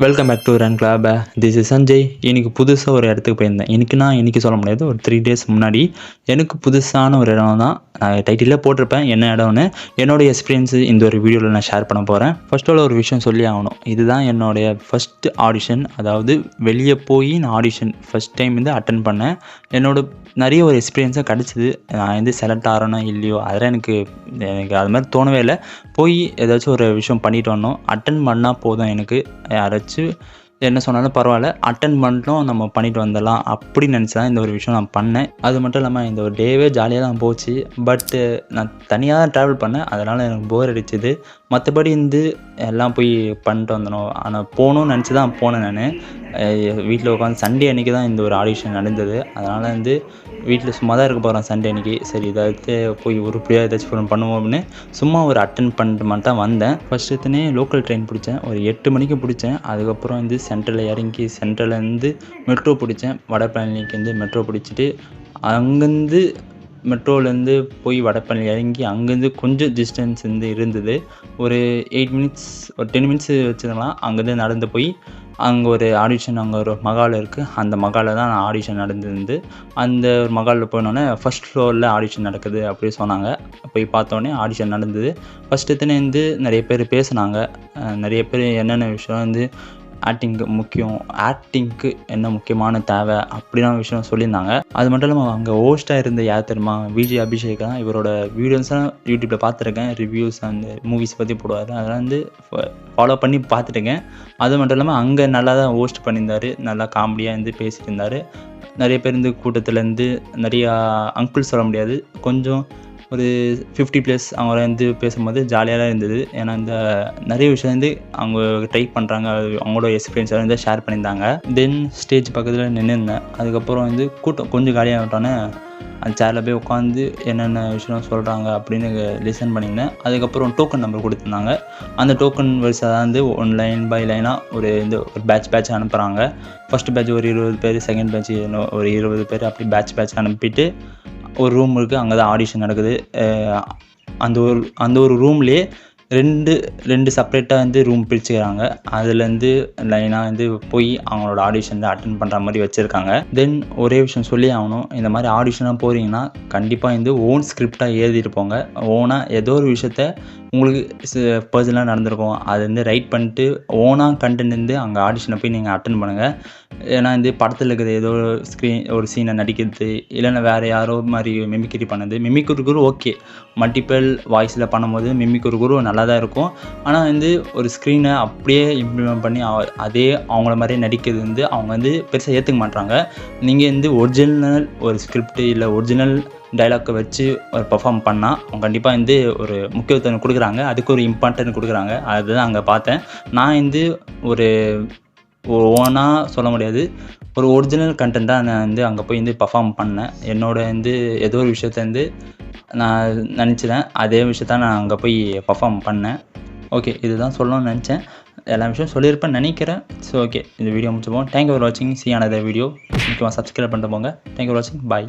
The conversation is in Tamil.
Welcome back to run club. This is Sanjay. இன்றைக்கி புதுசாக ஒரு இடத்துக்கு போயிருந்தேன். இன்றைக்கி சொல்ல முடியாது, ஒரு 3 டேஸ் முன்னாடி எனக்கு புதுசான ஒரு இடம் தான். நான் டைட்டிலே போட்டிருப்பேன் என்ன இடம்னு. என்னோடய எக்ஸ்பீரியன்ஸு இந்த ஒரு வீடியோவில் நான் ஷேர் பண்ண போகிறேன். ஃபஸ்ட்டோட ஒரு விஷயம் சொல்லி ஆகணும். இதுதான் என்னுடைய ஃபஸ்ட்டு ஆடிஷன். அதாவது வெளியே போய் நான் ஆடிஷன் ஃபஸ்ட் டைம் அட்டன் பண்ணேன். நிறைய ஒரு எக்ஸ்பீரியன்ஸாக கிடச்சிது. நான் செலக்ட் ஆகிறேனோ இல்லையோ அதெல்லாம் எனக்கு அது மாதிரி தோணவே இல்லை. போய் ஏதாச்சும் ஒரு விஷயம் பண்ணிட்டு வரணும், அட்டன் பண்ணால் போதும். எனக்கு யாராச்சும் என்ன சொன்னாலும் பரவாயில்ல, அட்டன் பண்ணிட்டோம் நம்ம பண்ணிட்டு வந்துடலாம் அப்படின்னு நினச்சி தான் இந்த ஒரு விஷயம் நான் பண்ணேன். அது மட்டும் இல்லாமல் இந்த ஒரு டேவே ஜாலியாக தான் போச்சு. பட்டு நான் தனியாக தான் ட்ராவல் பண்ணேன், அதனால் எனக்கு போர் அடிச்சுது. மற்றபடி எல்லாம் போய் பண்ணிட்டு வந்தணும். ஆனால் போகணுன்னு நினச்சி தான் போனேன். நான் வீட்டில் உட்காந்து சண்டே அன்றைக்கி தான் இந்த ஒரு ஆடிஷன் நடந்தது. அதனால் வீட்டில் சும்மா தான் இருக்க போகிறேன் சண்டே அன்றைக்கி. சரி ஏதாச்சும் போய் உருப்படியாக ஏதாச்சும் பண்ணுவோம் அப்படின்னு சும்மா ஒரு அட்டன் பண்ணிட்டு மட்டும் வந்தேன். ஃபஸ்ட்டு லோக்கல் ட்ரெயின் பிடிச்சேன். ஒரு 8 மணிக்கு பிடிச்சேன். அதுக்கப்புறம் சென்ட்ரலில் இறங்கி சென்ட்ரலேருந்து மெட்ரோ பிடிச்சேன். வடபழனிக்கு மெட்ரோ பிடிச்சிட்டு அங்கேருந்து மெட்ரோலேருந்து போய் வடபழனி இறங்கி அங்கேருந்து கொஞ்சம் டிஸ்டன்ஸ் இருந்தது. ஒரு 8 மினிட்ஸ் ஒரு 10 மினிட்ஸ் வச்சுக்கலாம். அங்கேருந்து நடந்து போய் அங்கே ஒரு ஆடிஷன், அங்கே ஒரு மகால் இருக்குது. அந்த மகாலில் தான் நான் ஆடிஷன் நடந்துருந்து. அந்த ஒரு மகாலில் போனோடனே ஃபஸ்ட் ஃப்ளோரில் ஆடிஷன் நடக்குது அப்படி சொன்னாங்க. போய் பார்த்தோன்னே ஆடிஷன் நடந்தது. ஃபஸ்ட்டு நிறைய பேர் பேசுனாங்க. நிறைய பேர் என்னென்ன விஷயம் ஆக்டிங்க்கு முக்கியம், ஆக்டிங்க்கு என்ன முக்கியமான தேவை அப்படிலாம் விஷயம் சொல்லியிருந்தாங்க. அது மட்டும் இல்லாமல் அங்கே ஹோஸ்ட்டாக இருந்த யார் தெரியுமா, விஜய் அபிஷேக் தான். இவரோட வீடியோஸ்லாம் யூடியூப்பில் பார்த்துருக்கேன். ரிவ்யூஸ் மூவிஸ் பற்றி போடுவார். அதெல்லாம் ஃபாலோ பண்ணி பார்த்துட்டுருக்கேன். அது மட்டும் இல்லாமல் அங்கே நல்லா தான் ஹோஸ்ட் பண்ணியிருந்தார். நல்லா காமெடியாக பேசிட்டு இருந்தார். நிறைய பேர் கூட்டத்தில் நிறையா அங்கிள் சொல்ல முடியாது, கொஞ்சம் ஒரு 50+ அவங்க பேசும்போது ஜாலியாக தான் இருந்தது. ஏன்னா நிறைய விஷயம் அவங்க ட்ரை பண்ணுறாங்க, அவங்களோட எக்ஸ்பீரியன்ஸை ஷேர் பண்ணியிருந்தாங்க. தென் ஸ்டேஜ் பக்கத்தில் நின்றுருந்தேன். அதுக்கப்புறம் கூட்டம் கொஞ்சம் காலியாக விட்டோன்னே அந்த சேரில் போய் உட்காந்து என்னென்ன விஷயம் சொல்கிறாங்க அப்படின்னு லிசன் பண்ணியிருந்தேன். அதுக்கப்புறம் டோக்கன் நம்பர் கொடுத்துருந்தாங்க. அந்த டோக்கன் வரிசை தான் ஒன் லைன் பை லைனாக ஒரு பேட்ச் அனுப்புகிறாங்க. ஃபஸ்ட்டு பேட்ச் ஒரு 20 பேர், செகண்ட் பேட்ச் ஒரு 20 பேர், அப்படி பேட்ச் அனுப்பிட்டு ஒரு ரூம் இருக்குது. அங்கே தான் ஆடிஷன் நடக்குது. அந்த ஒரு ரூம்லேயே ரெண்டு செப்பரேட்டாக ரூம் பிரிச்சுக்கிறாங்க. அதுலேருந்து லைனாக போய் அவங்களோட ஆடிஷன் அட்டன் பண்ணுற மாதிரி வச்சுருக்காங்க. தென் ஒரே விஷயம் சொல்லி ஆகணும், இந்த மாதிரி ஆடிஷனாக போகிறீங்கன்னா கண்டிப்பாக ஓன் ஸ்கிரிப்டாக எழுதிட்டு போங்க. ஓனாக ஏதோ ஒரு விஷயத்த உங்களுக்கு பர்சனலாக நடந்திருக்கும், அது ரைட் பண்ணிட்டு ஓனாக கண்டென்ட் அங்கே ஆடிஷனை போய் நீங்கள் அட்டன் பண்ணுங்கள். ஏன்னா படத்தில் இருக்கிறது ஏதோ ஒரு சீனை நடிக்கிறது, இல்லைன்னா வேறு யாரோ மாதிரி மிமிக்ரி பண்ணது. மிமிக்ரி குரு ஓகே, மல்டிபிள் வாய்ஸில் பண்ணும்போது மிமிக்ரி குரு நல்லா தான் இருக்கும். ஆனால் ஒரு ஸ்க்ரீனை அப்படியே இம்ப்ளிமெண்ட் பண்ணி அதே அவங்கள மாதிரியே நடிக்கிறது அவங்க பெருசாக ஏற்றுக்க மாட்டாங்க. நீங்கள் ஒரிஜினல் ஒரு ஸ்கிரிப்ட் இல்லை ஒரிஜினல் டைலாக்கை வச்சு ஒரு பர்ஃபார்ம் பண்ணால் அவங்க கண்டிப்பாக ஒரு முக்கியத்துவம் கொடுக்குறாங்க, அதுக்கு ஒரு இம்பார்ட்டன்ட் கொடுக்குறாங்க. அதுதான் அங்கே பார்த்தேன். நான் ஒரு ஓனாக சொல்ல முடியாது, ஒரு ஒரிஜினல் கண்டென்ட்டாக நான் அங்கே போய் பர்ஃபார்ம் பண்ணேன். என்னோட ஏதோ ஒரு விஷயத்த நான் நினச்சிட்டேன், அதே விஷயத்த நான் அங்கே போய் பர்ஃபார்ம் பண்ணேன். ஓகே, இதுதான் சொல்லணும்னு நினச்சேன். எல்லா விஷயம் சொல்லியிருப்பேன்னு நினைக்கிறேன். ஸோ ஓகே, இந்த வீடியோ முடிச்சுப்போம். தேங்க்யூ ஃபார் வாட்சிங். C another video. முக்கியமாக சப்ஸ்கிரைப் பண்ணிட்டு போங்க. தேங்க்யூ ஃபார் வாட்சிங். பாய்.